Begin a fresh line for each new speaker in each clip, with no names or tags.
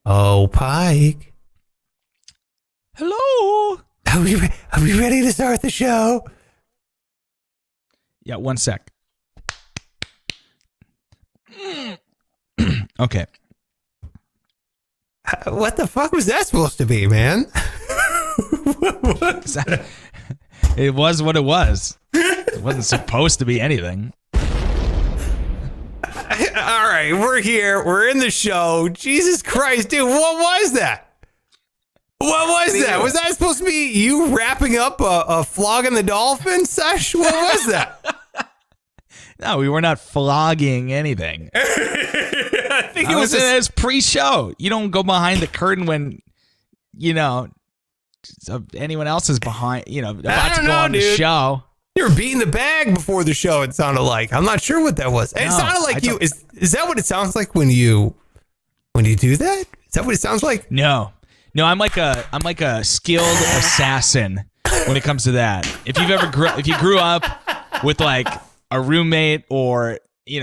Oh, Pike.
Hello.
Are we ready to start the show?
Yeah, one sec. Okay.
What the fuck was that supposed to be, man?
It was what it was. It wasn't supposed to be anything.
All right, we're here. We're in the show. Jesus Christ, dude, what was that? What was that? Was that supposed to be you wrapping up a flogging the dolphin sesh? What was that?
No, we were not flogging anything.
I think it was
it's pre-show. You don't go behind the curtain when, anyone else is behind, about to go on the show.
You were beating the bag before the show, it sounded like. I'm not sure what that was. It sounded like you. Is that what it sounds like when you do that? Is that what it sounds like?
No, I'm like a skilled assassin when it comes to that. If you grew up with like a roommate or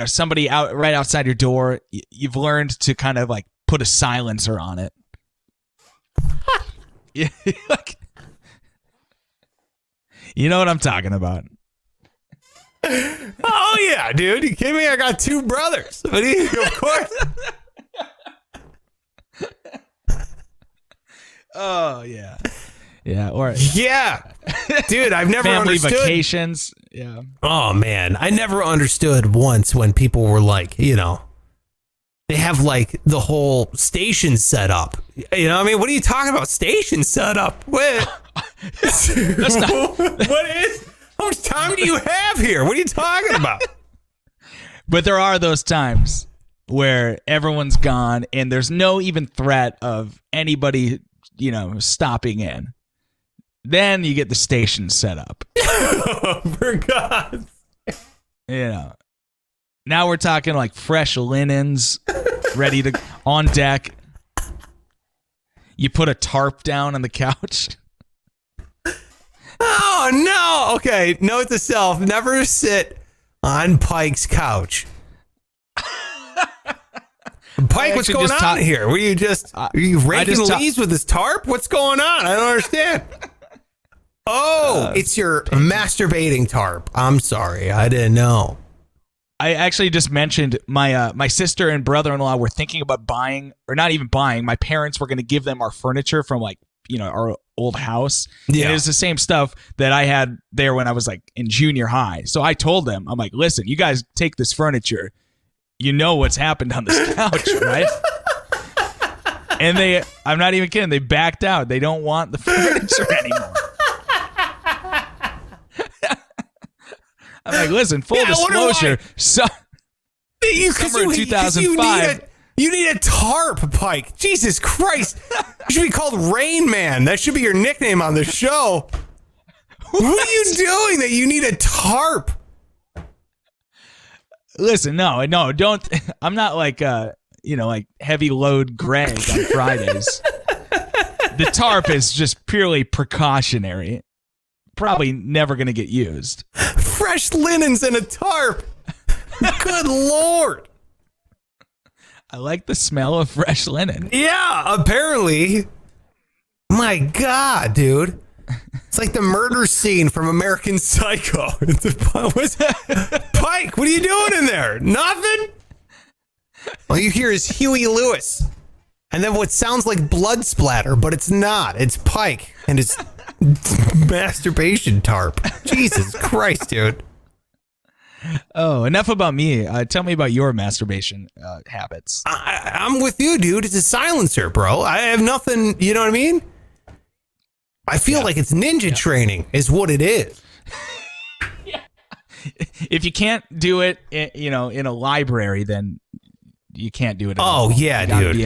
somebody out right outside your door, you've learned to kind of like put a silencer on it. Yeah, like, you know what I'm talking about.
Oh yeah, dude! You kidding me? I got two brothers. Of course.
Oh yeah, yeah, or
yeah, dude. I've never
family
understood
vacations. Yeah.
Oh man, I never understood once when people were like, they have like the whole station set up. I mean, what are you talking about? Station set up? What? That's not. What is? How much time do you have here? What are you talking about?
But there are those times where everyone's gone and there's no even threat of anybody, stopping in. Then you get the station set up.
Oh, for God's sake.
Now we're talking like fresh linens, ready to on deck. You put a tarp down on the couch.
Oh no! Okay, note to self: never sit on Pike's couch. Pike, what's going on here? Were you are you raking leaves with this tarp? What's going on? I don't understand. Oh, it's your masturbating tarp. I'm sorry, I didn't know.
I actually just mentioned my sister and brother-in-law were thinking about buying, or not even buying. My parents were going to give them our furniture from our old house. Yeah. And it was the same stuff that I had there when I was like in junior high. So I told them, I'm like, listen, you guys take this furniture. You know what's happened on this couch, right? And I'm not even kidding. They backed out. They don't want the furniture anymore. I'm like, listen, full disclosure. Summer 2005.
You need a tarp, Pike. Jesus Christ. You should be called Rain Man. That should be your nickname on the show. What are you doing that you need a tarp?
Listen, no, don't. I'm not like, like heavy load Greg on Fridays. The tarp is just purely precautionary. Probably never going to get used.
Fresh linens and a tarp. Good Lord.
I like the smell of fresh linen.
Yeah, apparently. My God, dude. It's like the murder scene from American Psycho. Pike, what are you doing in there? Nothing? All you hear is Huey Lewis. And then what sounds like blood splatter, but it's not. It's Pike and his masturbation tarp. Jesus Christ, dude.
Oh, enough about me. Tell me about your masturbation habits.
I'm with you, dude. It's a silencer, bro. I have nothing, you know what I mean? I feel like it's ninja training is what it is.
Yeah. If you can't do it, in a library, then you can't do it.
Yeah, dude.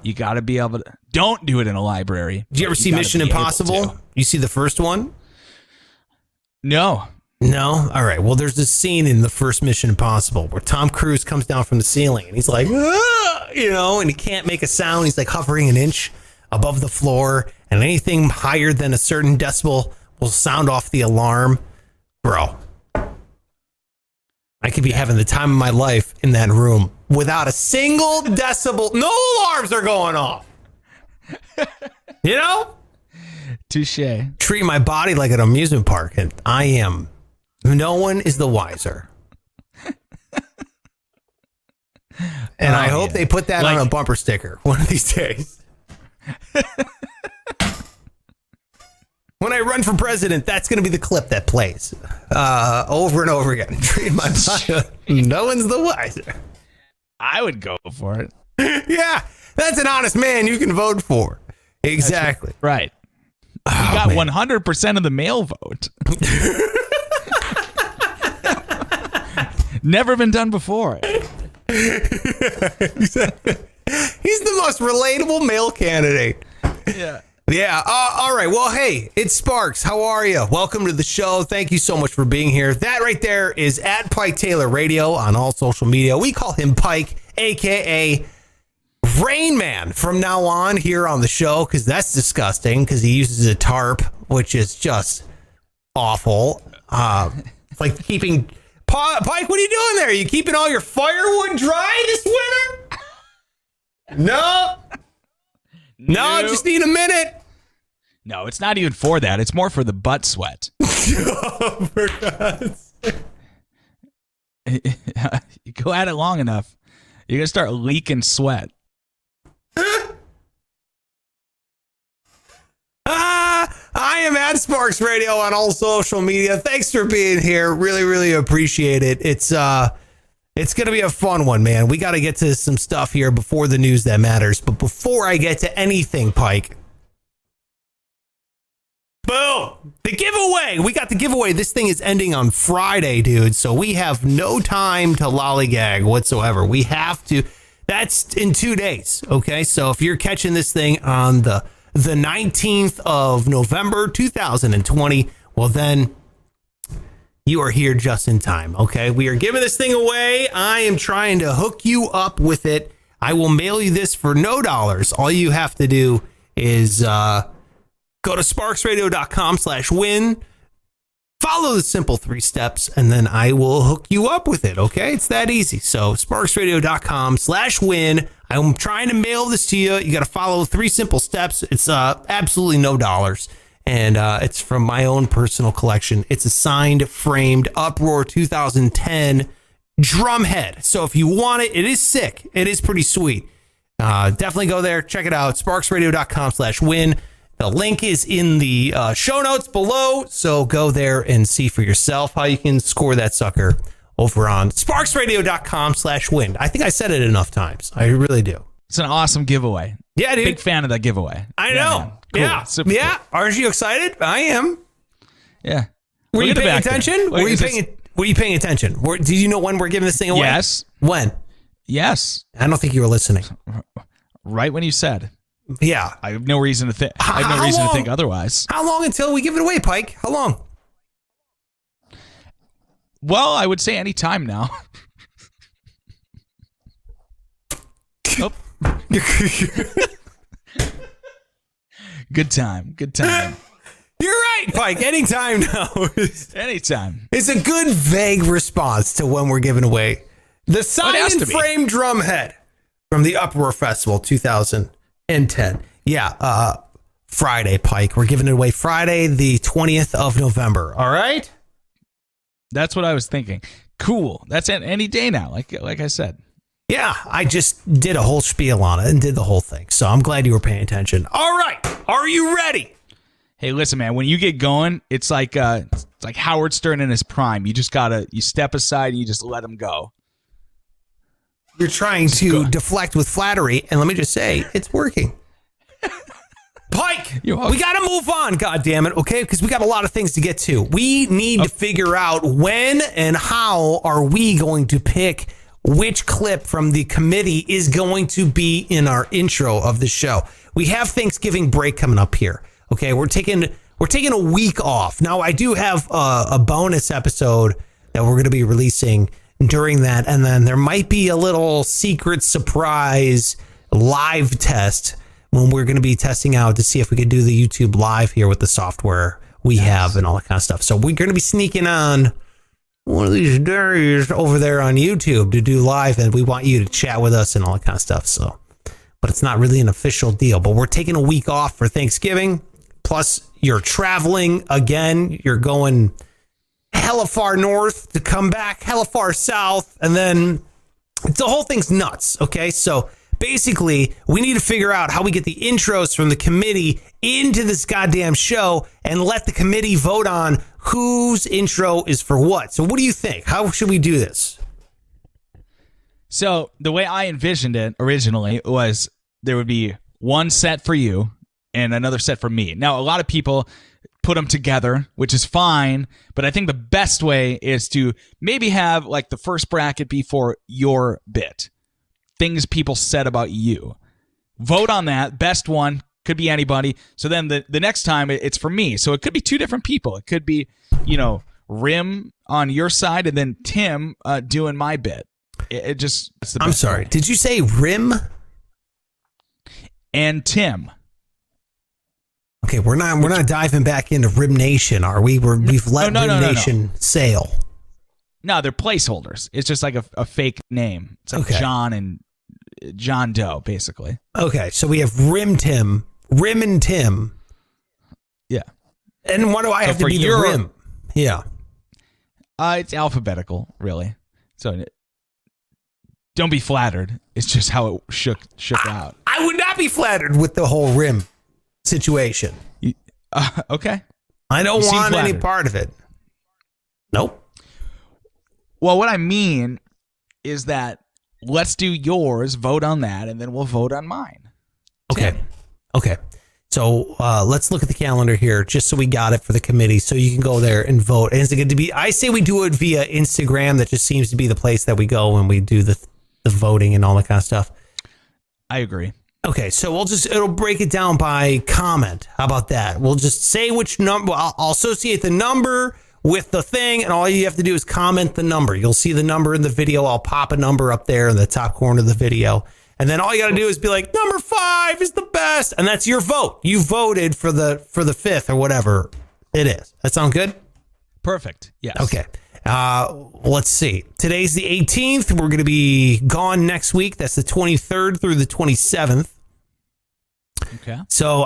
You got to be able to. Don't do it in a library.
Did you ever see Mission Impossible? You see the first one?
No.
No? All right. Well, there's this scene in the first Mission Impossible where Tom Cruise comes down from the ceiling and he's like, and he can't make a sound. He's like hovering an inch above the floor, and anything higher than a certain decibel will sound off the alarm. Bro, I could be having the time of my life in that room without a single decibel. No alarms are going off. You know?
Touche.
Treat my body like an amusement park, and I am. No one is the wiser. And I hope they put that on a bumper sticker one of these days. When I run for president, that's going to be the clip that plays over and over again. Treat my body. No one's the wiser.
I would go for it.
Yeah, that's an honest man you can vote for. Exactly.
Right. You got 100% of the male vote. Never been done before.
Exactly. He's the most relatable male candidate.
Yeah.
Yeah. All right. Well, hey, it's Sparks. How are you? Welcome to the show. Thank you so much for being here. That right there is at Pike Taylor Radio on all social media. We call him Pike, a.k.a. Rain Man from now on here on the show, because that's disgusting, because he uses a tarp, which is just awful. It's like keeping... Pike, what are you doing there? Are you keeping all your firewood dry this winter? No. No, just need a minute.
No, it's not even for that. It's more for the butt sweat.
Oh, for God's sake.
You go at it long enough, you're going to start leaking sweat.
I am at Sparks Radio on all social media. Thanks for being here. Really, really appreciate it. It's going to be a fun one, man. We got to get to some stuff here before the news that matters. But before I get to anything, Pike, boom, the giveaway. We got the giveaway. This thing is ending on Friday, dude. So we have no time to lollygag whatsoever. We have to. That's in 2 days. Okay. So if you're catching this thing on the 19th of November, 2020, well, then you are here just in time. Okay. We are giving this thing away. I am trying to hook you up with it. I will mail you this for no dollars. All you have to do is go to sparksradio.com/win. Follow the simple 3 steps, and then I will hook you up with it. Okay. It's that easy. So sparksradio.com/win. I'm trying to mail this to you. You got to follow 3 simple steps. It's absolutely no dollars. And it's from my own personal collection. It's a signed, framed Uproar 2010 drum head. So if you want it, it is sick. It is pretty sweet. Definitely go there. Check it out. sparksradio.com/win. The link is in the show notes below. So go there and see for yourself how you can score that sucker over on sparksradio.com/win. I think I said it enough times. I really do.
It's an awesome giveaway.
Yeah, dude.
Big fan of that giveaway.
I know.
Cool.
Yeah.
Super cool.
Aren't you excited? I am.
Yeah.
Were you paying attention? Were you paying attention? Did you know when we're giving this thing away?
Yes.
When?
Yes.
I don't think you were listening.
Right when you said.
Yeah.
I have no reason to think. I have no reason to think otherwise.
How long until we give it away, Pike? How long?
Well, I would say any time now. Oh. Good time. Good time.
You're right, Pike. Anytime now.
Anytime.
It's a good vague response to when we're giving away the signed and framed drum head from the Uproar Festival 2010. Yeah, Friday, Pike. We're giving it away Friday, the 20th of November. All right?
That's what I was thinking. Cool. That's any day now, like I said.
Yeah, I just did a whole spiel on it and did the whole thing. So I'm glad you were paying attention. All right. Are you ready?
Hey, listen, man, when you get going, it's like Howard Stern in his prime. You just you step aside and you just let him go.
You're trying to deflect with flattery, and let me just say, it's working. Pike, we got to move on, goddammit, okay? Because we got a lot of things to get to. We need to figure out when and how are we going to pick which clip from the committee is going to be in our intro of the show. We have Thanksgiving break coming up here. Okay, we're taking a week off. Now, I do have a bonus episode that we're going to be releasing during that, and then there might be a little secret surprise live test when we're going to be testing out to see if we could do the YouTube live here with the software we have and all that kind of stuff. So we're going to be sneaking on one of these days over there on YouTube to do live, and we want you to chat with us and all that kind of stuff. So but it's not really an official deal. But we're taking a week off for Thanksgiving. Plus, you're traveling again. You're going hella far north to come back, hella far south, and then the whole thing's nuts. Okay, so basically, we need to figure out how we get the intros from the committee into this goddamn show and let the committee vote on whose intro is for what. So what do you think? How should we do this?
So the way I envisioned it originally was there would be one set for you and another set for me. Now, a lot of people put them together, which is fine, but I think the best way is to maybe have like the first bracket be for your bit. Things people said about you. Vote on that. Best one. Could be anybody. So then the next time it's for me. So it could be two different people. It could be, Rim on your side and then Tim doing my bit. It just... It's the best
I'm sorry.
way.
Did you say Rim?
And Tim.
Okay, we're not diving back into Rim Nation, are we? We've let Rim Nation sail.
No, they're placeholders. It's just like a fake name. It's like
okay.
John and John Doe, basically.
Okay, so we have Rim and Tim.
Yeah.
And why do I have to be the Rim? Yeah.
It's alphabetical, really. So don't be flattered. It's just how it shook out.
I would not be flattered with the whole Rim situation.
Okay.
I don't want any part of it. Nope.
Well, what I mean is that let's do yours, vote on that, and then we'll vote on mine.
Okay. Okay. So let's look at the calendar here just so we got it for the committee so you can go there and vote. And is it going to be, I say we do it via Instagram. That just seems to be the place that we go when we do the voting and all that kind of stuff.
I agree.
Okay, so it'll break it down by comment. How about that? We'll just say which number. I'll associate the number with the thing, and all you have to do is comment the number. You'll see the number in the video. I'll pop a number up there in the top corner of the video. And then all you got to do is be like, number 5 is the best. And that's your vote. You voted for the 5th or whatever it is. That sound good?
Perfect. Yes.
Okay. Let's see. Today's the 18th. We're going to be gone next week. That's the 23rd through the 27th.
Okay.
So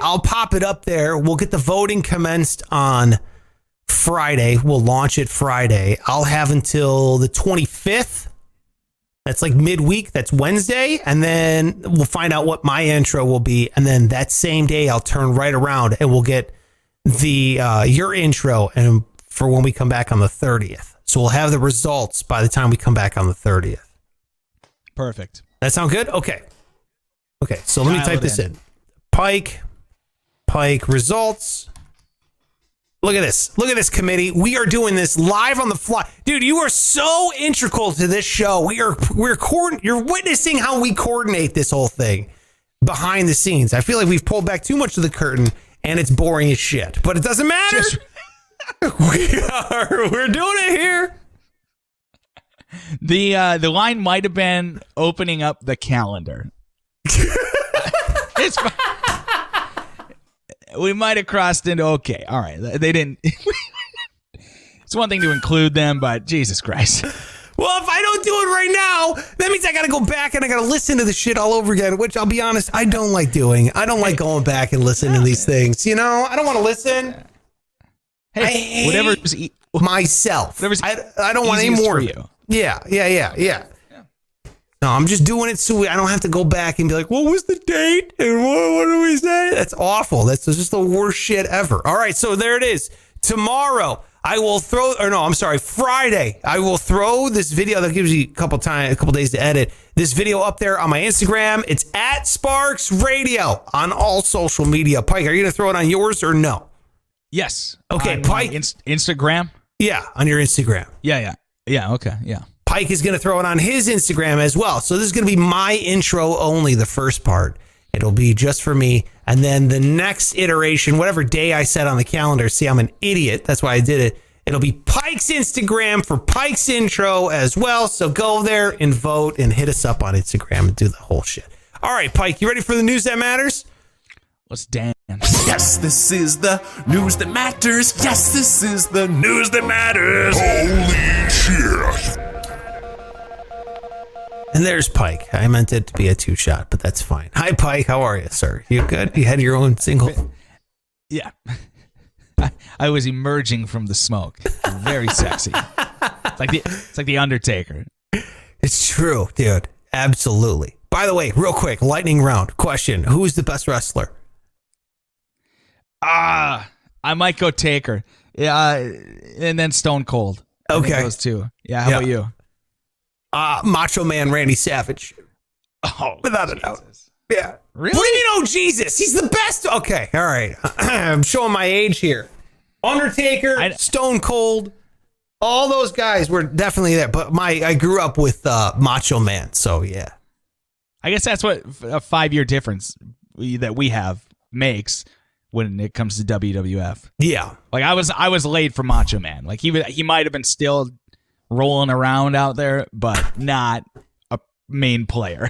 I'll pop it up there. We'll get the voting commenced on Friday. We'll launch it Friday. I'll have until the 25th. That's like midweek. That's Wednesday. And then we'll find out what my intro will be. And then that same day, I'll turn right around and we'll get your intro and for when we come back on the 30th. So we'll have the results by the time we come back on the 30th.
Perfect.
That sound good? Okay. Okay. So let me type this in. Pike results. Look at this. Look at this committee. We are doing this live on the fly. Dude, you are so integral to this show. You're witnessing how we coordinate this whole thing behind the scenes. I feel like we've pulled back too much of the curtain and it's boring as shit. But it doesn't matter. We're doing it here.
The line might have been opening up the calendar. It's we might have crossed into okay. All right, they didn't. It's one thing to include them, but Jesus Christ.
Well, if I don't do it right now, that means I got to go back and I got to listen to the shit all over again, which I'll be honest, I don't like doing. I don't like going back and listening to these things. I don't want to listen.
Hey, whatever's
myself. I don't want any more
for you.
Yeah. No, I'm just doing it so I don't have to go back and be like, what was the date? And what do we say? That's awful. That's just the worst shit ever. All right, so there it is. Tomorrow, Friday, I will throw this video that gives you a couple days to edit this video up there on my Instagram. It's at Sparks Radio on all social media. Pike, are you going to throw it on yours or no?
Yes.
Okay,
on
Pike.
Instagram?
Yeah, on your Instagram.
Yeah, okay, yeah.
Pike is going to throw it on his Instagram as well. So this is going to be my intro only, the first part. It'll be just for me. And then the next iteration, whatever day I set on the calendar, see, I'm an idiot. That's why I did it. It'll be Pike's Instagram for Pike's intro as well. So go there and vote and hit us up on Instagram and do the whole shit. All right, Pike, you ready for the news that matters?
Let's dance.
Yes, this is the news that matters. Yes, this is the news that matters. Holy shit.
And there's Pike. I meant it to be a 2-shot, but that's fine. Hi, Pike. How are you, sir? You good? You had your own single?
Yeah. I was emerging from the smoke. Very sexy. It's like the Undertaker.
It's true, dude. Absolutely. By the way, real quick, lightning round question. Who is the best wrestler?
I might go Taker. Yeah, and then Stone Cold.
Okay.
Those two. Yeah, how about you?
Macho Man Randy Savage.
Oh,
without a doubt. Yeah.
Really?
What do you mean, oh, Jesus? He's the best. Okay. All right. I'm showing my age here. Undertaker, Stone Cold, all those guys were definitely there. But I grew up with Macho Man. So, yeah.
I guess that's what a 5-year difference that we have makes when it comes to WWF.
Yeah.
Like I was late for Macho Man. Like he might have been still rolling around out there, but not a main player.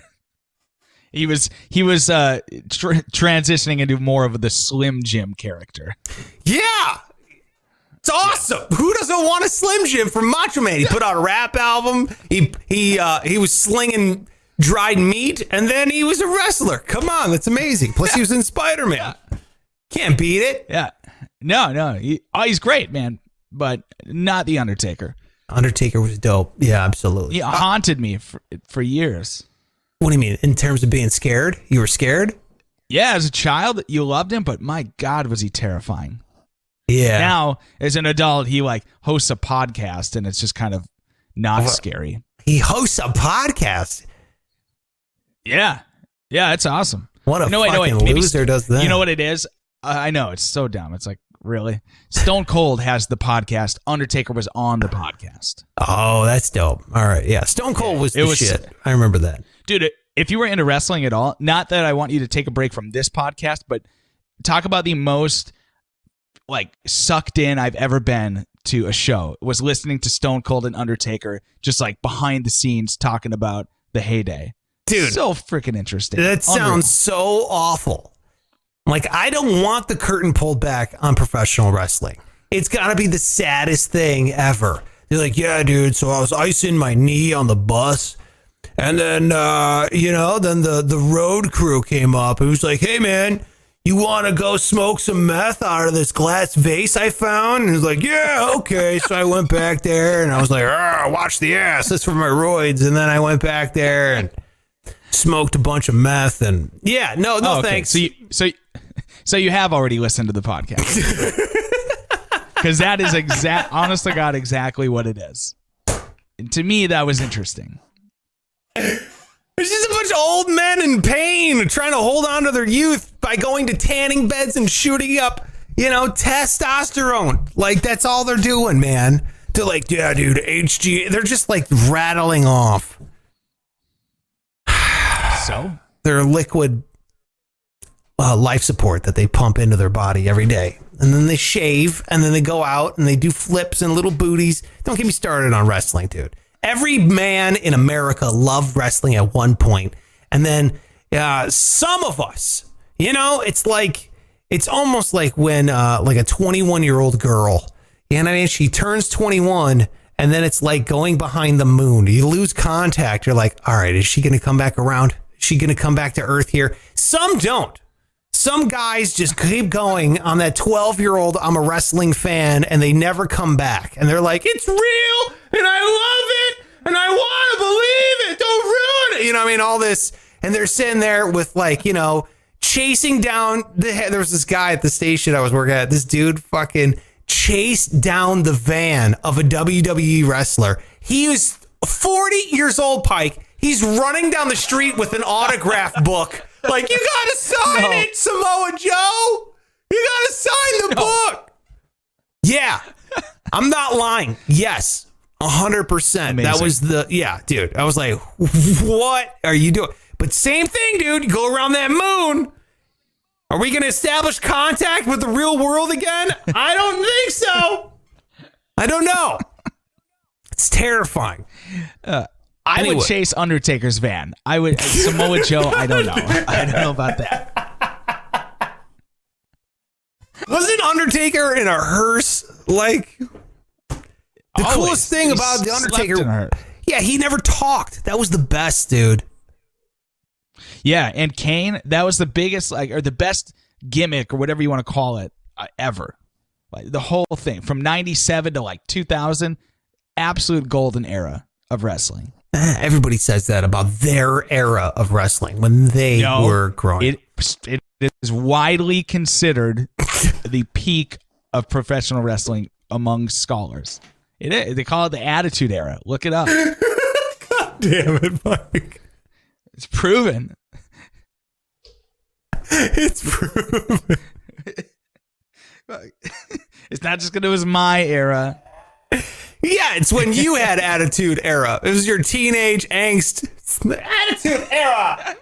He was transitioning into more of the Slim Jim character.
Yeah. It's awesome. Yeah. Who doesn't want a Slim Jim from Macho Man? He put out a rap album. He was slinging dried meat, and then he was a wrestler. Come on, that's amazing. Plus, he was in Spider-Man. Yeah. Can't beat it.
Yeah. No. He's great, man, but not the Undertaker.
Undertaker was dope. Yeah, absolutely.
He haunted me for years.
What do you mean? In terms of being scared? You were scared?
Yeah, as a child, you loved him, but my God, was he terrifying.
Yeah.
Now, as an adult, he hosts a podcast, and it's just kind of not scary.
He hosts a podcast?
Yeah. Yeah, it's awesome.
What a fucking loser does that.
You know what it is? I know, it's so dumb. It's like, really? Stone Cold has the podcast. Undertaker was on the podcast.
Oh, that's dope. All right. Yeah. Stone Cold was the shit. I remember that.
Dude, if you were into wrestling at all, not that I want you to take a break from this podcast, but talk about the most sucked in I've ever been to a show was listening to Stone Cold and Undertaker just behind the scenes talking about the heyday.
Dude.
So freaking interesting.
That sounds so awful. I don't want the curtain pulled back on professional wrestling. It's got to be the saddest thing ever. They're like, yeah, dude, so I was icing my knee on the bus. And then, then the road crew came up. It was like, hey, man, you want to go smoke some meth out of this glass vase I found? And he was like, yeah, okay. So I went back there and I was like, watch the ass. That's for my roids. And then I went back there and smoked a bunch of meth. And yeah, no,
okay.
thanks.
So you have already listened to the podcast. Because that is honest to God, exactly what it is. And to me, that was interesting.
There's just a bunch of old men in pain trying to hold on to their youth by going to tanning beds and shooting up, testosterone. That's all they're doing, man. They're like, yeah, dude, HG. They're just rattling off.
So?
Their liquid life support that they pump into their body every day. And then they shave, and then they go out and they do flips and little booties. Don't get me started on wrestling, dude. Every man in America loved wrestling at one point. And then some of us, it's almost like when a 21-year-old girl, she turns 21 and then it's like going behind the moon. You lose contact. You're like, all right, is she going to come back around? Is she going to come back to Earth here? Some don't. Some guys just keep going on that 12-year-old, I'm a wrestling fan, and they never come back. And they're like, it's real, and I love it, and I want to believe it. Don't ruin it. All this. And they're sitting there with chasing down. There was this guy at the station I was working at. This dude fucking chased down the van of a WWE wrestler. He was 40 years old, Pike. He's running down the street with an autograph book. You gotta sign it, Samoa Joe. You gotta sign the book. Yeah, I'm not lying. Yes, 100%. That was dude. I was like, what are you doing? But same thing, dude. You go around that moon. Are we gonna establish contact with the real world again? I don't think so. I don't know. It's terrifying.
I would chase Undertaker's van. I would Samoa Joe. I don't know. I don't know about that.
Wasn't Undertaker in a hearse? The coolest thing about the Undertaker. Yeah, he never talked. That was the best, dude.
Yeah, and Kane, that was the biggest, or the best gimmick or whatever you want to call it ever. Like the whole thing from 97 to 2000, absolute golden era of wrestling.
Everybody says that about their era of wrestling when they were growing.
It is widely considered the peak of professional wrestling among scholars. It is. They call it the Attitude Era. Look it up.
God damn it, Mike.
It's proven.
It's proven.
It's not just because it was my era.
Yeah, it's when you had Attitude Era. It was your teenage angst. It's the Attitude Era.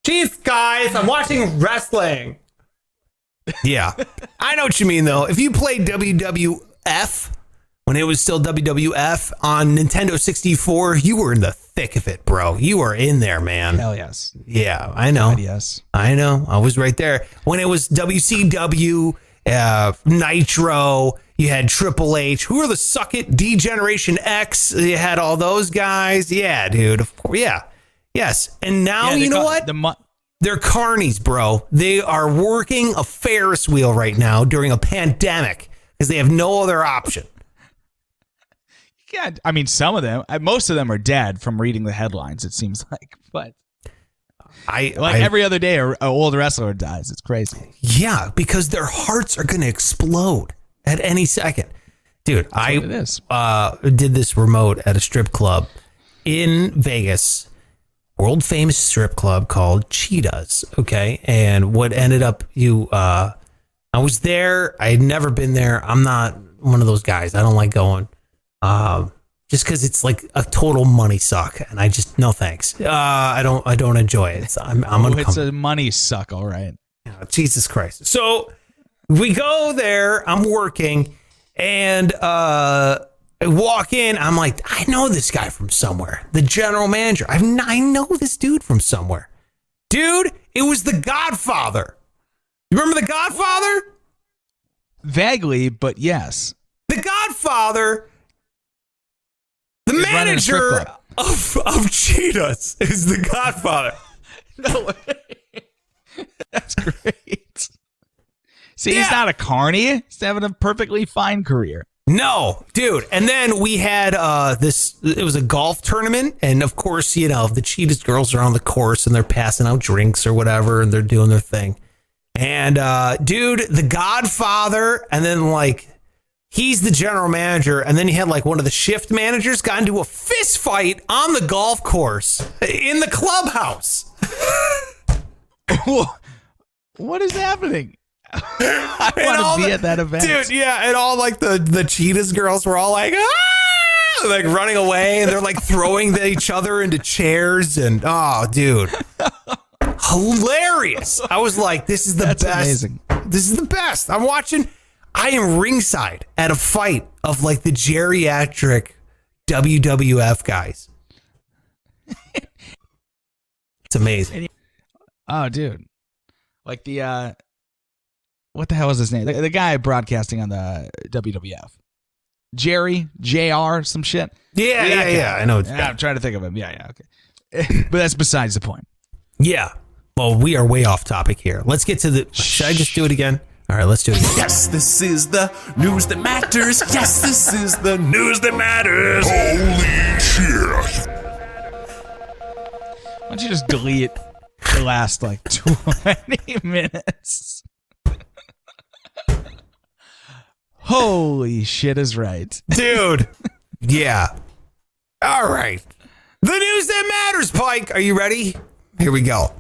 Jeez, guys, I'm watching wrestling. Yeah, I know what you mean, though. If you played WWF when it was still WWF on Nintendo 64, you were in the thick of it, bro. You were in there, man.
Hell yes.
Yeah, I know.
God, yes.
I know. I was right there. When it was WCW, Nitro, you had Triple H. Who are the Suck It? D-Generation X. You had all those guys. Yeah, dude. Of course. Yeah. Yes. And now, you know what? They're carnies, bro. They are working a Ferris wheel right now during a pandemic because they have no other option.
Yeah, I mean, some of them, most of them are dead from reading the headlines, it seems like. But every other day, an old wrestler dies. It's crazy.
Yeah, because their hearts are going to explode at any second. Dude, I did this remote at a strip club in Vegas, world famous strip club called Cheetahs. Okay. And what ended up, I was there. I had never been there. I'm not one of those guys. I don't like going. Just because it's like a total money suck, and I just no thanks. I don't enjoy it.
It's a money suck, all right.
Jesus Christ! So we go there. I'm working, and I walk in. I'm like, I know this guy from somewhere. The general manager. I know this dude from somewhere. Dude, it was the Godfather. You remember the Godfather?
Vaguely, but yes.
The Godfather. The manager of Cheetahs is the Godfather.
No way. That's great. See, he's not a carny. He's having a perfectly fine career.
No, dude. And then we had it was a golf tournament. And of course, the Cheetahs girls are on the course and they're passing out drinks or whatever. And they're doing their thing. And dude, the Godfather. And then he's the general manager, and then he had one of the shift managers got into a fist fight on the golf course in the clubhouse.
What is happening? I want to be at that event.
Dude, yeah, and all the Cheetahs girls were all running away, and they're throwing each other into chairs, and oh, dude. Hilarious. I was like, this is the best.
Amazing.
This is the best. I'm watching. I am ringside at a fight of the geriatric WWF guys. It's amazing.
Oh, dude. What the hell is his name? The guy broadcasting on the WWF. JR, some shit.
Yeah. I know.
I'm trying to think of him. Yeah, okay. But that's besides the point.
Yeah. Well, we are way off topic here. Let's get to the... Should I just do it again? All right, let's do it again.
Yes, this is the news that matters. Yes, this is the news that matters. Holy shit.
Why don't you just delete the last 20 minutes? Holy shit is right.
Dude. Yeah. All right. The news that matters, Pike. Are you ready? Here we go.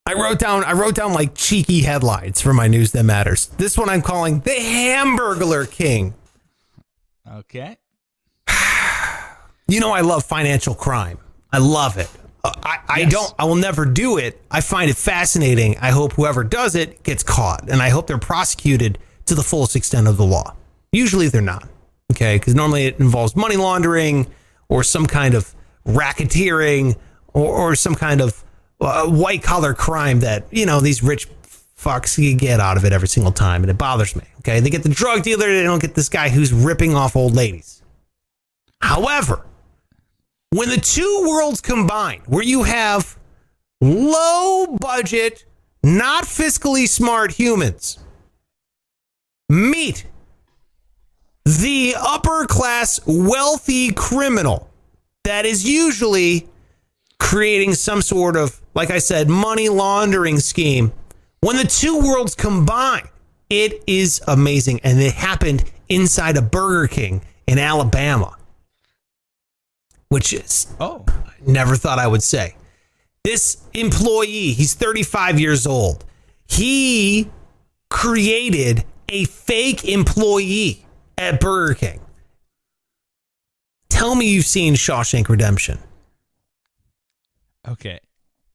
I wrote down cheeky headlines for my news that matters. This one I'm calling the Hamburglar King.
Okay.
I love financial crime. I love it. I will never do it. I find it fascinating. I hope whoever does it gets caught, and I hope they're prosecuted to the fullest extent of the law. Usually they're not. Okay. Because normally it involves money laundering or some kind of racketeering or some kind of white collar crime that, these rich fucks get out of it every single time. And it bothers me. Okay. They get the drug dealer. They don't get this guy who's ripping off old ladies. However, when the two worlds combine, where you have low budget, not fiscally smart humans meet the upper class wealthy criminal that is usually creating some sort of, like I said, money laundering scheme. When the two worlds combine, it is amazing. And it happened inside a Burger King in Alabama, which is, I never thought I would say. This employee, he's 35 years old. He created a fake employee at Burger King. Tell me you've seen Shawshank Redemption.
Okay.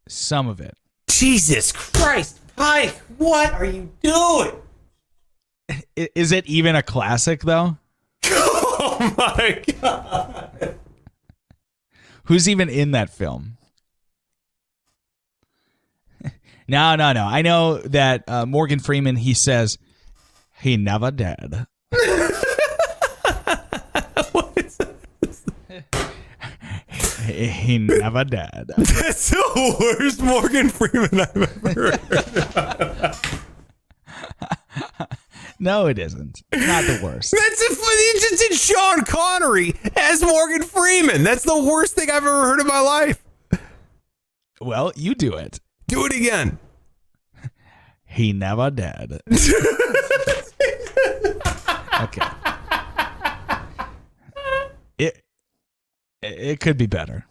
Some of it.
Jesus Christ, Pike, what are you doing?
Is it even a classic, though?
Oh, my God.
Who's even in that film? No. I know that Morgan Freeman, he says, he never did.
What is that?
He never did.
That's the worst Morgan Freeman I've ever heard.
No, it isn't. Not the worst.
You just did Sean Connery as Morgan Freeman. That's the worst thing I've ever heard in my life.
Well, you do it.
Do it again.
He never did. Okay. It could be better.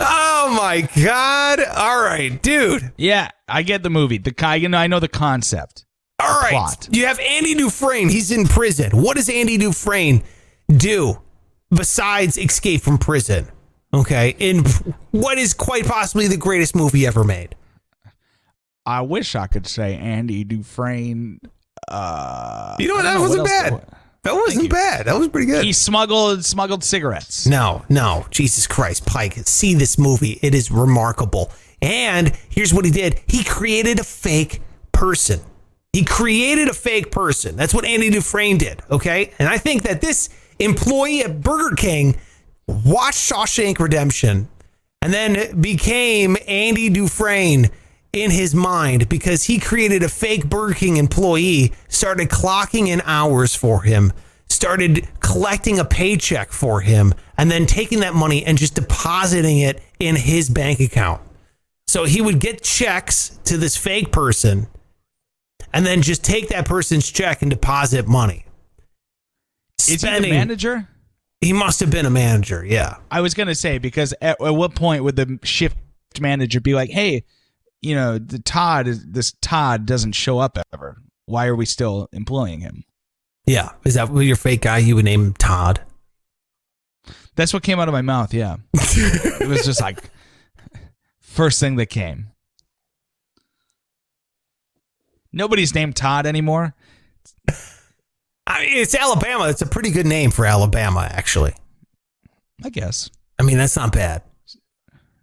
Oh my God. All right, dude.
Yeah, I get the movie. I know the concept.
All right.
Plot.
You have Andy Dufresne. He's in prison. What does Andy Dufresne do besides escape from prison? Okay. In what is quite possibly the greatest movie ever made?
I wish I could say Andy Dufresne.
You know what? That wasn't bad. That wasn't bad. That was pretty good.
He smuggled cigarettes.
No. Jesus Christ, Pike. See this movie. It is remarkable. And here's what he did. He created a fake person. That's what Andy Dufresne did. Okay. And I think that this employee at Burger King watched Shawshank Redemption and then became Andy Dufresne in his mind because he created a fake Burger King employee, started clocking in hours for him, started collecting a paycheck for him, and then taking that money and just depositing it in his bank account. So he would get checks to this fake person and then just take that person's check and deposit money.
Is he the manager?
He must have been a manager, yeah.
I was going to say, because at what point would the shift manager be like, hey, you know, this Todd doesn't show up ever. Why are we still employing him?
Yeah. Is that your fake guy? You would name him Todd?
That's what came out of my mouth, yeah. It was just like, first thing that came. Nobody's named Todd anymore.
I mean, it's Alabama. It's a pretty good name for Alabama, actually.
I guess.
I mean, that's not bad.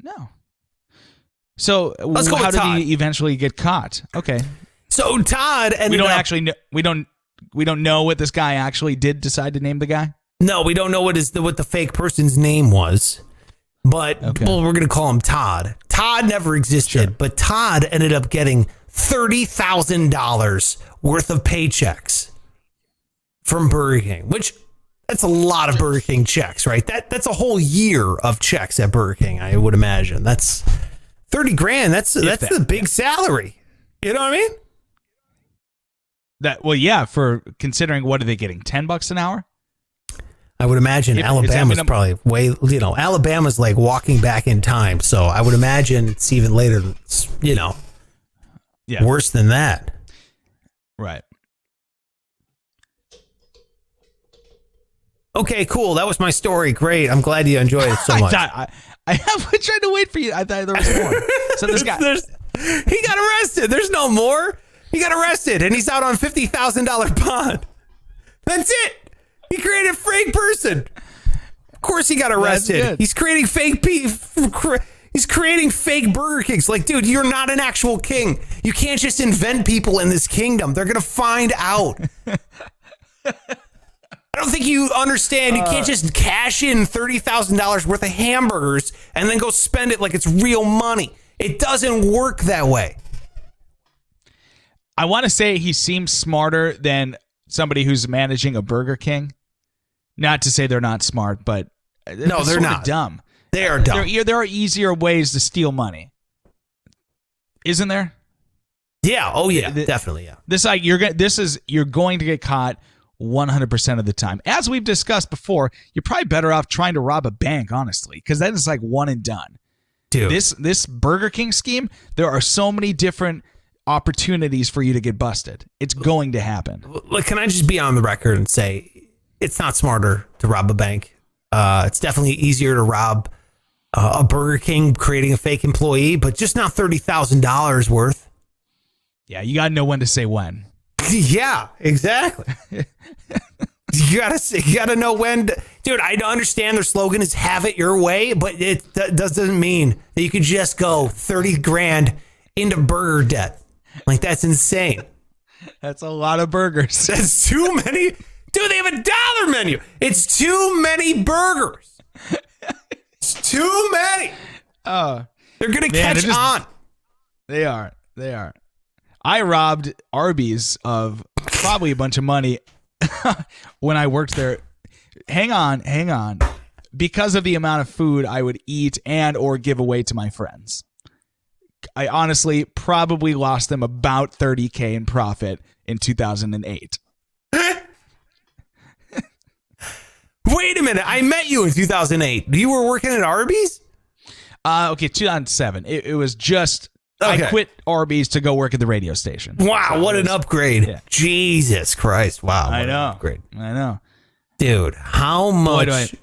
No. So
Let's go
how
with
did
Todd.
he eventually get caught? Okay.
So Todd ended
We don't
up,
actually know, we don't know what this guy actually did decide to name the guy.
No, we don't know what the fake person's name was, but
Okay.
well, we're gonna call him Todd. Todd never existed,
Sure.
but Todd ended up getting $30,000 worth of paychecks from Burger King, which that's a lot of Burger King checks, right? That's a whole year of checks at Burger King, I would imagine. That's 30 grand. That's the big salary. You know what I mean?
Well, yeah, for considering what are they getting? $10 an hour?
I would imagine Alabama's probably way, Alabama's like walking back in time. So I would imagine it's even later,
Yeah.
worse than that.
Right.
Okay, cool. That was my story. Great. I'm glad you enjoyed it so much.
I was trying to wait for you. I thought there was more. So this guy.
He got arrested. There's no more. He got arrested and he's out on $50,000 bond. That's it. He created a fake person. Of course he got arrested. He's creating fake He's creating fake Burger Kings. Like, dude, you're not an actual king. You can't just invent people in this kingdom. They're going to find out. don't think you understand. You can't just cash in $30,000 worth of hamburgers and then go spend it like it's real money. It doesn't work that way.
I want to say he seems smarter than somebody who's managing a Burger King. Not to say they're not smart, but
no, they're not
dumb.
They are dumb.
There are easier ways to steal money, isn't there?
Yeah. Oh yeah. Definitely. Yeah.
You're going to get caught 100% of the time. As we've discussed before, you're probably better off trying to rob a bank, honestly, because that is like one and done.
Dude,
this Burger King scheme, there are so many different opportunities for you to get busted. It's going to happen.
Look, can I just be on the record and say it's not smarter to rob a bank? It's definitely easier to rob a Burger King creating a fake employee, but just not $30,000 worth.
Yeah, you got to know when to say when.
Yeah, exactly. You gotta know when to, dude, I understand their slogan is have it your way, but it doesn't mean that you could just go 30 grand into burger debt. Like, that's insane.
That's a lot of burgers.
That's too many. Dude, they have a dollar menu. It's too many burgers. It's too many. They're gonna catch on.
They are. I robbed Arby's of probably a bunch of money when I worked there. Hang on. Because of the amount of food I would eat and or give away to my friends. I honestly probably lost them about $30K in profit in 2008.
Wait a minute. I met you in 2008. You were working at Arby's?
Okay, 2007. It was just...
Okay.
I quit Arby's to go work at the radio station.
Wow,
so
what an upgrade.
Yeah.
Jesus Christ. Wow.
I know.
Upgrade.
I know.
Dude, how much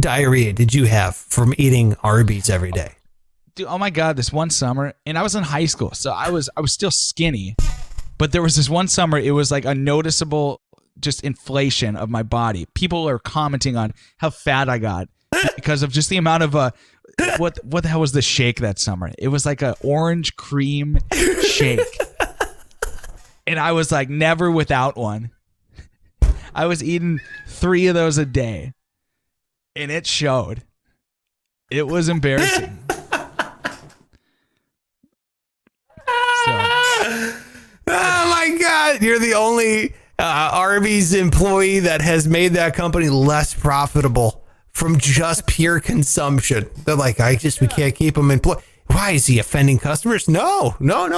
diarrhea did you have from eating Arby's every day?
Dude, oh my God, this one summer, and I was in high school, so I was still skinny, but there was this one summer, it was like a noticeable just inflation of my body. People are commenting on how fat I got because of just the amount of what the hell was the shake that summer? It was like an orange cream shake. And I was like never without one. I was eating 3 of those a day. And it showed. It was embarrassing.
Oh my God. You're the only Arby's employee that has made that company less profitable from just pure consumption. They're like, we can't keep him employed. Why is he offending customers? No.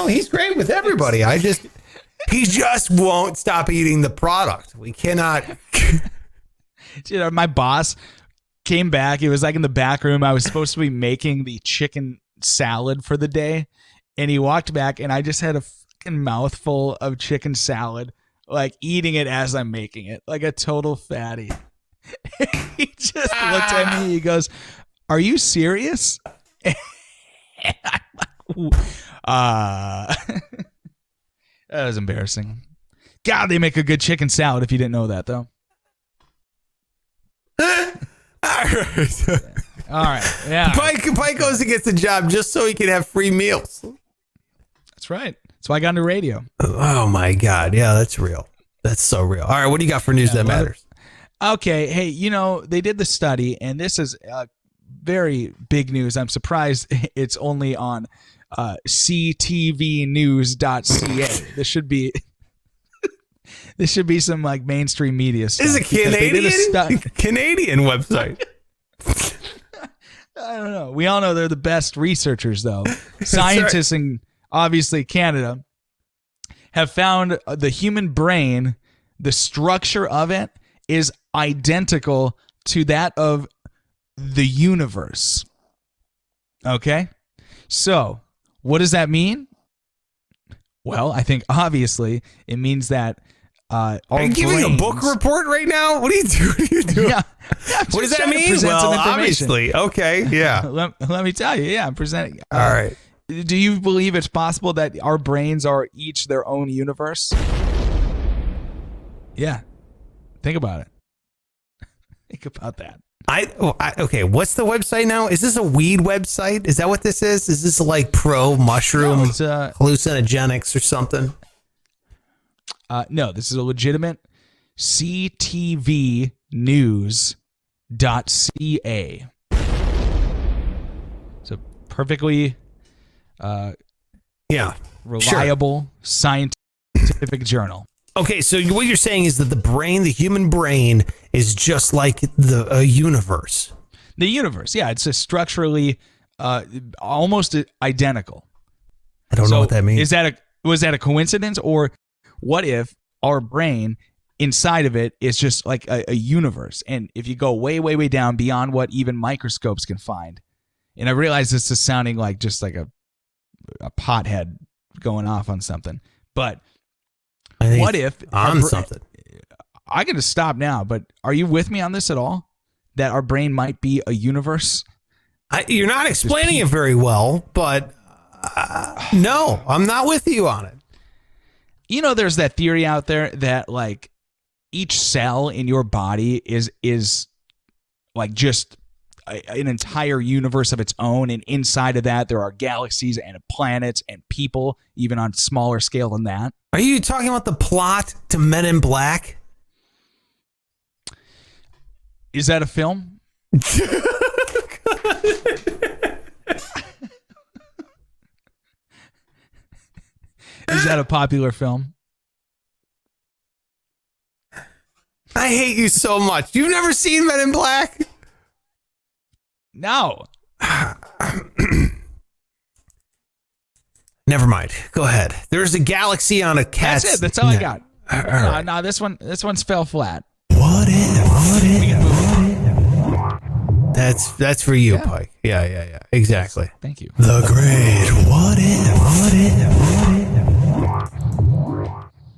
He's great with everybody. He just won't stop eating the product. We cannot.
Dude, my boss came back. It was like in the back room. I was supposed to be making the chicken salad for the day. And he walked back and I just had a fucking mouthful of chicken salad, like eating it as I'm making it, like a total fatty. He just looked at me. He goes, "Are you serious?" And I'm like, that was embarrassing. God, they make a good chicken salad if you didn't know that, though. All right. Yeah.
Pike goes and gets a job just so he can have free meals.
That's right. That's why I got into radio.
Oh, my God. Yeah, that's real. That's so real. All right. What do you got for news that matters?
Okay, hey, they did the study, and this is very big news. I'm surprised it's only on ctvnews.ca. This should be some like mainstream media stuff.
This is a Canadian website.
I don't know. We all know they're the best researchers, though. Scientists in obviously Canada have found the human brain, the structure of it is identical to that of the universe. Okay? So, what does that mean? Well, I think obviously it means that are you giving a
book report right now? What are you doing?
Yeah.
What does that mean? Well, obviously. Okay, yeah.
let me tell you. Yeah, I'm presenting.
All right.
Do you believe it's possible that our brains are each their own universe? Yeah. Think about it. Think about that.
Okay, what's the website now? Is this a weed website? Is that what this is? Is this like pro mushroom hallucinogenics or something?
No, this is a legitimate ctvnews.ca. So perfectly reliable scientific journal.
Okay, so what you're saying is that the human brain, is just like the universe.
The universe, yeah, it's a structurally almost identical.
I don't know what that means.
Was that a coincidence, or what if our brain inside of it is just like a universe? And if you go way, way, way down beyond what even microscopes can find, and I realize this is sounding like just like a pothead going off on something, but what if
on something?
I got to stop now, but are you with me on this at all? That our brain might be a universe?
You're not explaining it very well, but no, I'm not with you on it.
You know, there's that theory out there that like each cell in your body is like just an entire universe of its own, and inside of that there are galaxies and planets and people, even on smaller scale than that.
Are you talking about the plot to Men in Black?
Is that a film? Is that a popular film?
I hate you so much. You've never seen Men in Black?
No.
Never mind. Go ahead. There's a galaxy on a cat's...
That's it. That's all I got.
Right.
No, this one's fell flat.
What if? That's for you, Pike. Yeah. Exactly.
Thank you.
The great what if?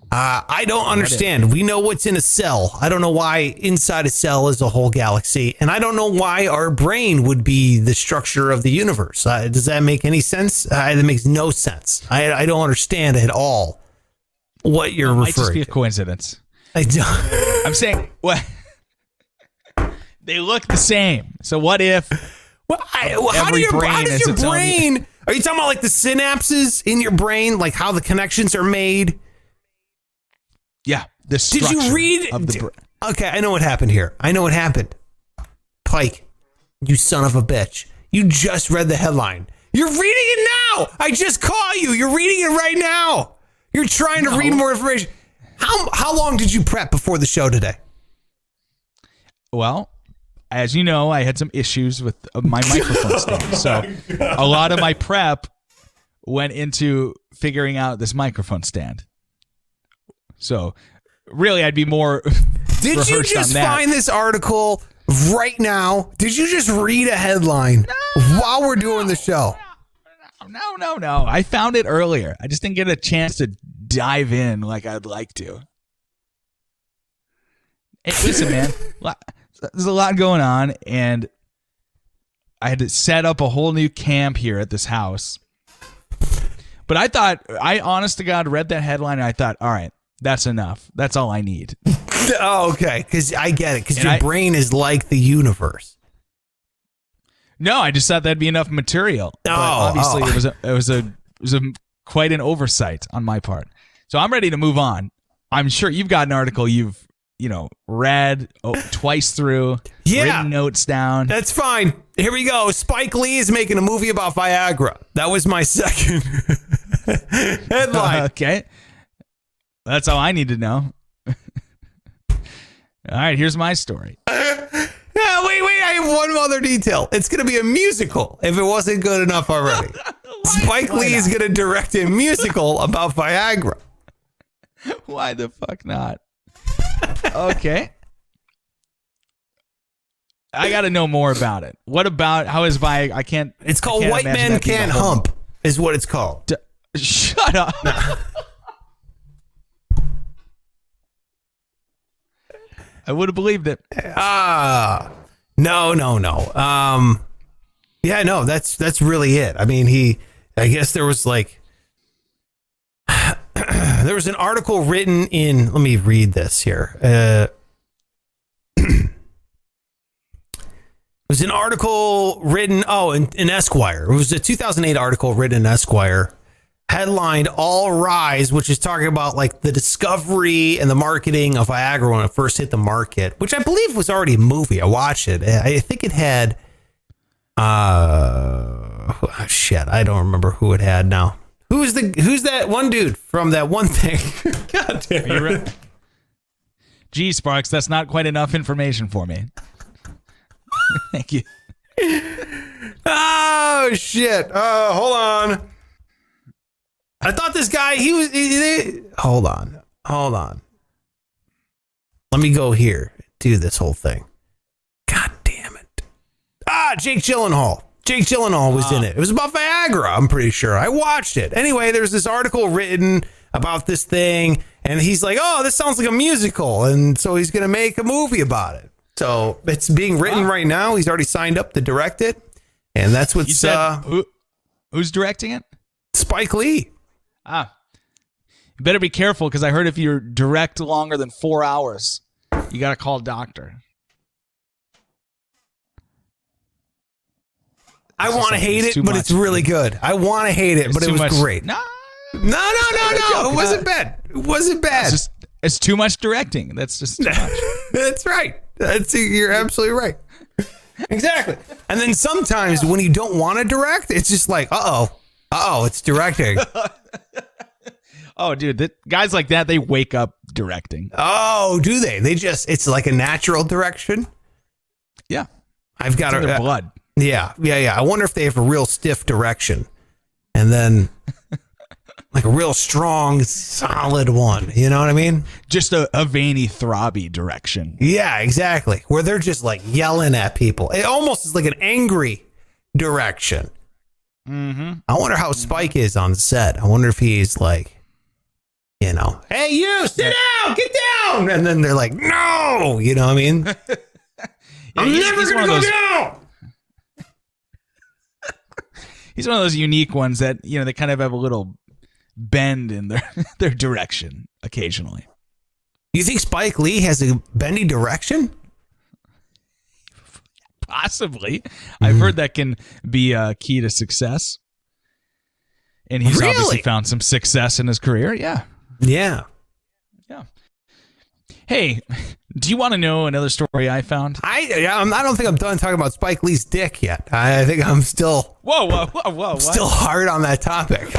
I don't understand. We know what's in a cell. I don't know why inside a cell is a whole galaxy, and I don't know why our brain would be the structure of the universe. Does that make any sense? That makes no sense. I don't understand at all what you're referring to. Might just be
a coincidence.
I don't.
I'm saying what. They look the same. So what if?
How does your brain? Are you talking about like the synapses in your brain, like how the connections are made?
Yeah. The structure.
Did you read?
Of the
okay, I know what happened here. I know what happened. Pike, you son of a bitch! You just read the headline. You're reading it now. I just caught you. You're reading it right now. You're trying to read more information. How long did you prep before the show today?
Well, as you know, I had some issues with my microphone stand. So a lot of my prep went into figuring out this microphone stand. So really, I'd be more
Did you just find this article right now? Did you just read a headline while we're doing the show?
No. I found it earlier. I just didn't get a chance to dive in like I'd like to. Hey, listen, man. There's a lot going on, and I had to set up a whole new camp here at this house. But I honest to God, read that headline, and I thought, all right, that's enough. That's all I need.
Oh, okay, because I get it, because your brain is like the universe.
No, I just thought that'd be enough material. But obviously, it was quite an oversight on my part. So I'm ready to move on. I'm sure you've got an article you've read twice through, written notes down.
That's fine. Here we go. Spike Lee is making a movie about Viagra. That was my second headline.
Okay. That's all I need to know. All right, here's my story.
Wait. I have one other detail. It's going to be a musical if it wasn't good enough already. Spike Lee is going to direct a musical about Viagra.
Why the fuck not? Okay. I got to know more about it. What about, how is Viagra? I can't.
It's called White Men Can't Hump is what it's called.
Shut up. I would have believed it.
No. Yeah, no, that's really it. I mean, I guess there was like, there was an article written in, let me read this here. It was an article written, in Esquire. It was a 2008 article written in Esquire headlined All Rise, which is talking about like the discovery and the marketing of Viagra when it first hit the market, which I believe was already a movie. I watched it. I think it had, shit, I don't remember who it had now. Who's that one dude from that one thing? God damn it.
Gee, Sparks, that's not quite enough information for me. Thank you.
Oh, shit. Hold on. I thought this guy, hold on. Let me go here. Do this whole thing. God damn it. Jake Gyllenhaal. Jake Gyllenhaal was in it. It was about Viagra, I'm pretty sure. I watched it. Anyway, there's this article written about this thing, and he's like, oh, this sounds like a musical, and so he's going to make a movie about it. So it's being written right now. He's already signed up to direct it, and that's what's...
You said, who's directing it?
Spike Lee.
You better be careful, because I heard if you direct longer than 4 hours, you got to call a doctor.
I want to hate it, but it's really good. I want to hate it, but it was great. No. It wasn't bad. It wasn't bad.
It's too much directing. That's just too much.
That's right. You're absolutely right. Exactly. And then sometimes when you don't want to direct, it's just like, it's directing.
Oh, dude, guys like that, they wake up directing.
Oh, do they? It's like a natural direction.
Yeah.
I've got
their blood.
Yeah. I wonder if they have a real stiff direction and then like a real strong, solid one. You know what I mean?
Just a veiny, throbby direction.
Yeah, exactly. Where they're just like yelling at people. It almost is like an angry direction.
Mm-hmm.
I wonder how Spike is on set. I wonder if he's like, hey, you, sit down, get down. And then they're like, no, you know what I mean? I'm never going to go down.
He's one of those unique ones that, they kind of have a little bend in their direction occasionally.
You think Spike Lee has a bendy direction?
Possibly. I've heard that can be a key to success. And he's obviously found some success in his career. Yeah.
Yeah.
Hey, do you want to know another story I found?
I don't think I'm done talking about Spike Lee's dick yet. I think I'm still...
Whoa.
Still hard on that topic.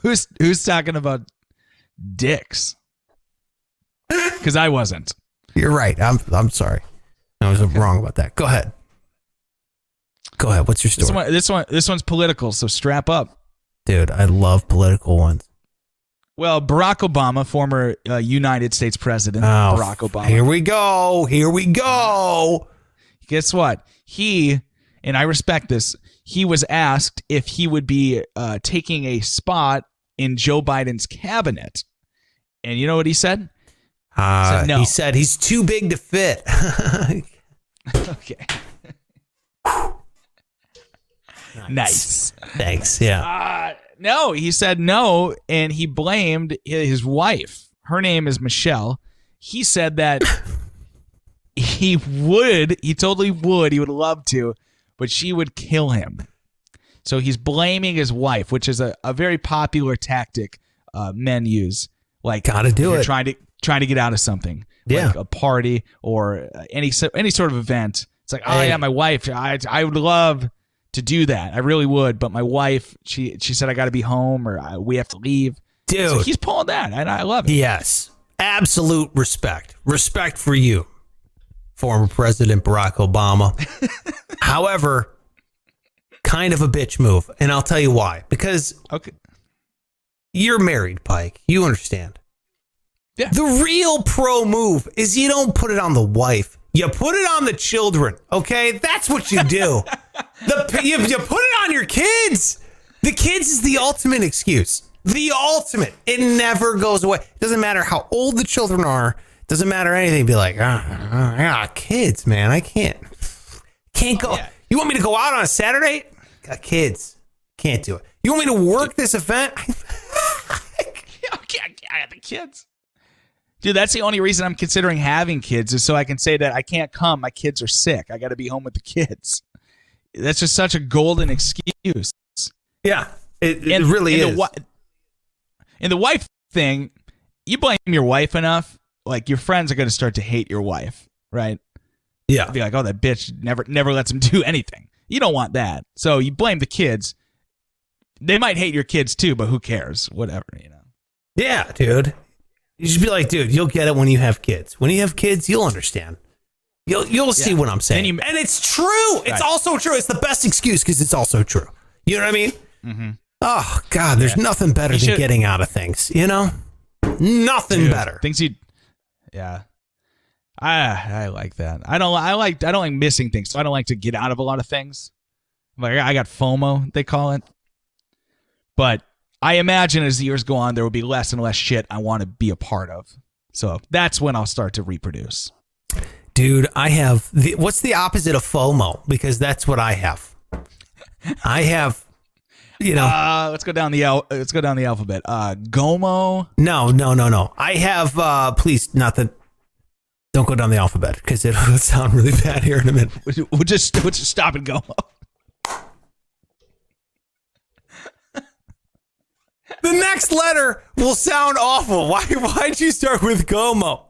Who's talking about dicks? Because I wasn't.
You're right. I'm sorry. I was wrong about that. Go ahead. What's your story?
This one's political, so strap up.
Dude, I love political ones.
Well, Barack Obama, former United States president, Barack Obama.
Here we go.
Guess what? And I respect this, he was asked if he would be taking a spot in Joe Biden's cabinet. And you know what he said?
He said no. He said he's too big to fit.
Okay. Nice.
Thanks. Yeah.
No, he said no, and he blamed his wife. Her name is Michelle. He said that he totally would, he would love to, but she would kill him. So he's blaming his wife, which is a very popular tactic men use. Like,
gotta do it.
Trying to get out of something, like a party or any sort of event. It's like, my wife. I would love to do that. I really would, but my wife, she said I got to be home or we have to leave.
Dude,
so he's pulling that, and I love it.
Yes, absolute respect for you, former President Barack Obama. However, kind of a bitch move, and I'll tell you why. Because you're married, Pike. You understand.
Yeah.
The real pro move is you don't put it on the wife. You put it on the children, okay? That's what you do. You put it on your kids. The kids is the ultimate excuse. The ultimate. It never goes away. It doesn't matter how old the children are. It doesn't matter anything. Be like, kids, man. I can't go. Yeah. You want me to go out on a Saturday? Got kids. Can't do it. You want me to work this event?
I got the kids. Dude, that's the only reason I'm considering having kids is so I can say that I can't come. My kids are sick. I got to be home with the kids. That's just such a golden excuse.
Yeah, it really is.
And the wife thing, you blame your wife enough, like your friends are going to start to hate your wife, right?
Yeah.
Be like, oh, that bitch never lets him do anything. You don't want that. So you blame the kids. They might hate your kids too, but who cares? Whatever, you know.
Yeah, dude. You should be like, dude, you'll get it when you have kids. When you have kids, you'll understand. You'll see what I'm saying. And it's true. It's also true. It's the best excuse because it's also true. You know what I mean? Mm-hmm. Oh, God, there's nothing better than getting out of things, you know? Nothing better.
Things you... Yeah. I like that. I don't like missing things, so I don't like to get out of a lot of things. Like I got FOMO, they call it. But I imagine as the years go on, there will be less and less shit I want to be a part of. So that's when I'll start to reproduce.
Dude, I have what's the opposite of FOMO? Because that's what I have. I have, you know.
Let's go down the alphabet. GOMO.
No. I have. Please, not that. Don't go down the alphabet because it will sound really bad here in a minute.
We'll just stop and GOMO.
The next letter will sound awful. Why'd you start with GOMO?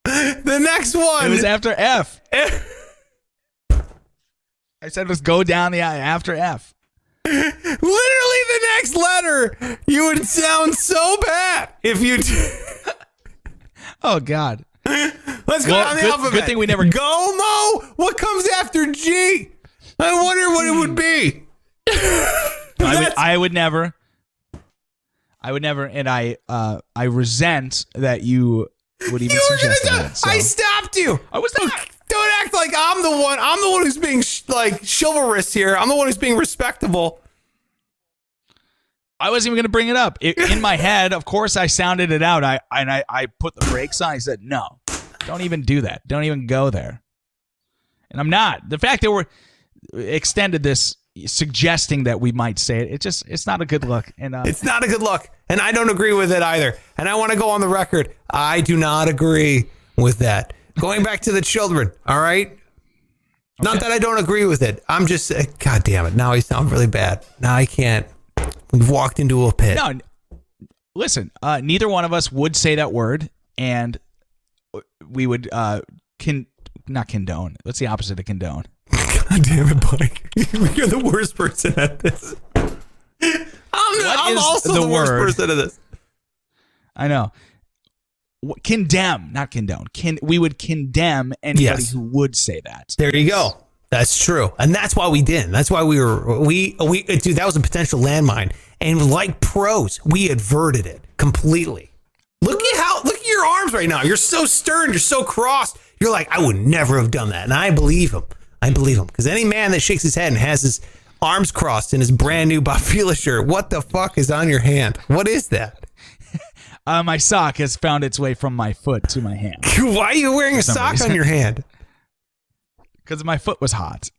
The next one.
It was after F. I said let's go down the after F.
Literally the next letter. You would sound so bad if you...
Oh, God.
Let's go down the alphabet.
Good thing we never...
GOMO? What comes after G? I wonder what it would be.
I would never, and I resent that you would even suggest that. So.
I stopped you.
I was not.
Don't act like I'm the one. I'm the one who's being chivalrous here. I'm the one who's being respectable.
I wasn't even going to bring it up. In my head, of course, I sounded it out. I put the brakes on. I said, no, don't even do that. Don't even go there. And I'm not. The fact that we're extended this suggesting that we might say it, it's not a good look. And
it's not a good look. And I don't agree with it either. And I want to go on the record. I do not agree with that. Going back to the children. All right. Okay. Not that I don't agree with it. I'm just, God damn it. Now I sound really bad. Now I can't. We've walked into a pit.
No, listen, neither one of us would say that word, and we would not condone. What's the opposite of condone?
God damn it, Pike. You're the worst person at this. I'm also the worst person at this.
I know. Condemn, not condone. We would condemn anybody who would say that.
There you go. That's true. And that's why we didn't. That's why we dude, that was a potential landmine. And like pros, we averted it completely. Look at your arms right now. You're so stern. You're so crossed. You're like, I would never have done that. And I believe him. Because any man that shakes his head and has his arms crossed in his brand new Bob Vila shirt, what the fuck is on your hand? What is that?
My sock has found its way from my foot to my hand.
Why are you wearing a sock on your hand?
Because my foot was hot.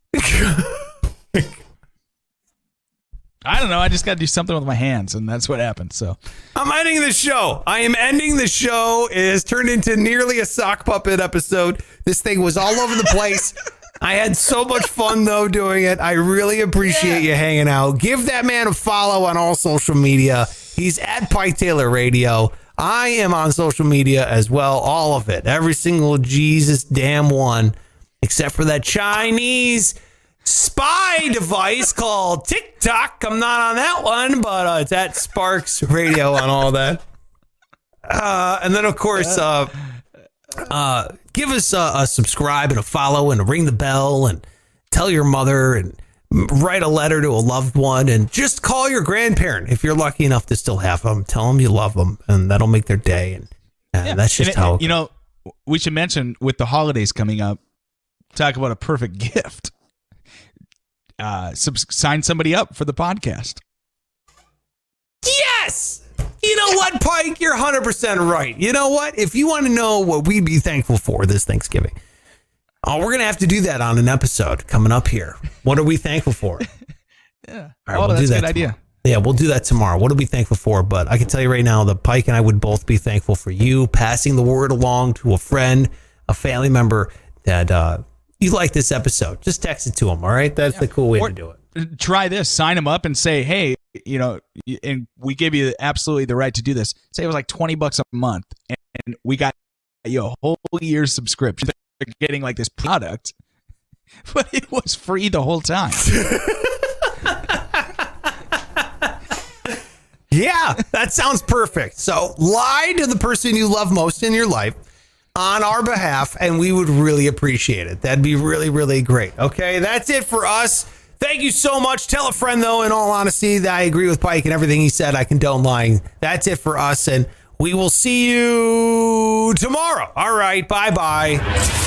I don't know. I just got to do something with my hands, and that's what happened. So
I'm ending the show. I am ending the show. It has turned into nearly a sock puppet episode. This thing was all over the place. I had so much fun, though, doing it. I really appreciate you hanging out. Give that man a follow on all social media. He's at Pike Taylor Radio. I am on social media as well. All of it. Every single Jesus damn one. Except for that Chinese spy device called TikTok. I'm not on that one, but it's at Sparks Radio on all that. And then, of course, give us a subscribe and a follow and a ring the bell and tell your mother and write a letter to a loved one and just call your grandparent if you're lucky enough to still have them. Tell them you love them, and that'll make their day. And that's just how.
You know, we should mention with the holidays coming up, talk about a perfect gift. Sign somebody up for the podcast.
Yes! You know what, Pike? You're 100% right. You know what? If you want to know what we'd be thankful for this Thanksgiving, we're going to have to do that on an episode coming up here. What are we thankful for?
Yeah.
All right, we'll do that. That's a good idea. Yeah, we'll do that tomorrow. What are we thankful for? But I can tell you right now that Pike and I would both be thankful for you passing the word along to a friend, a family member that you like this episode. Just text it to them, all right? That's the cool way to do it.
Try this. Sign them up and say, hey, you know, and we give you absolutely the right to do this. Say it was like $20 a month, and we got you a whole year's subscription. They're getting like this product, but it was free the whole time.
Yeah, that sounds perfect. So lie to the person you love most in your life on our behalf, and we would really appreciate it. That'd be really, really great. Okay, that's it for us. Thank you so much. Tell a friend, though, in all honesty, that I agree with Pike and everything he said. I condone lying. That's it for us, and we will see you tomorrow. All right, bye-bye.